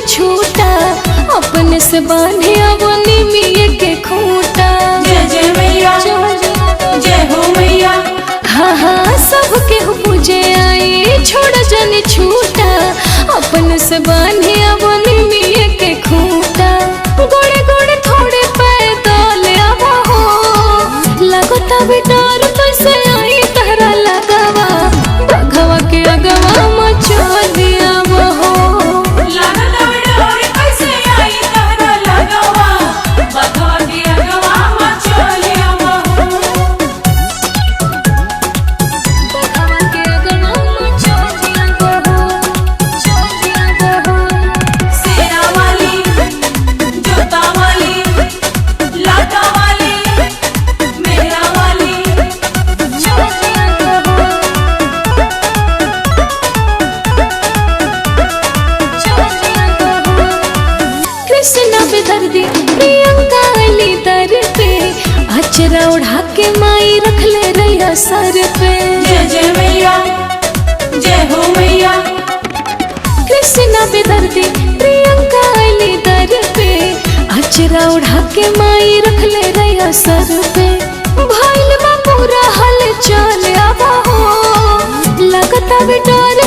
छूटा अपने से बांधे अवनी मिये के खूंटा। जय जय मैया जय हो मैया। हाँ हाँ सबके हो पूजे आई छोड़ जन छूटा अपने से बांधे अवनी मिये के खूंटा। गोड़े गोड़े थोड़े पैदल आवा हो लगता भी डर कैसे आई तहरा लगावा बघवा के अगवा मचा दिया हो। लगता भी डर कैसे आई तहरा लगावा बघवा के अगवा मचा लिया हो। बघवा के अगवा मचा दिया हो, मचा दिया हो। सेना वाली जोता वाली लाटा वाली मेरा वाली। मचा दिया हो, मचा दिया हो। कृष्णा पे दर्दी प्रियंका अली दर पे अचरा उड़ा के माई रख ले रैया सर पे। जय जय मैया जय हो मैया। कृष्णा पे दर्दी प्रियंका अली दर पे अचरा उड़ा के माई रख ले रैया सर पे। भइल बा पूरा हल चल आवा हो लगता भी डर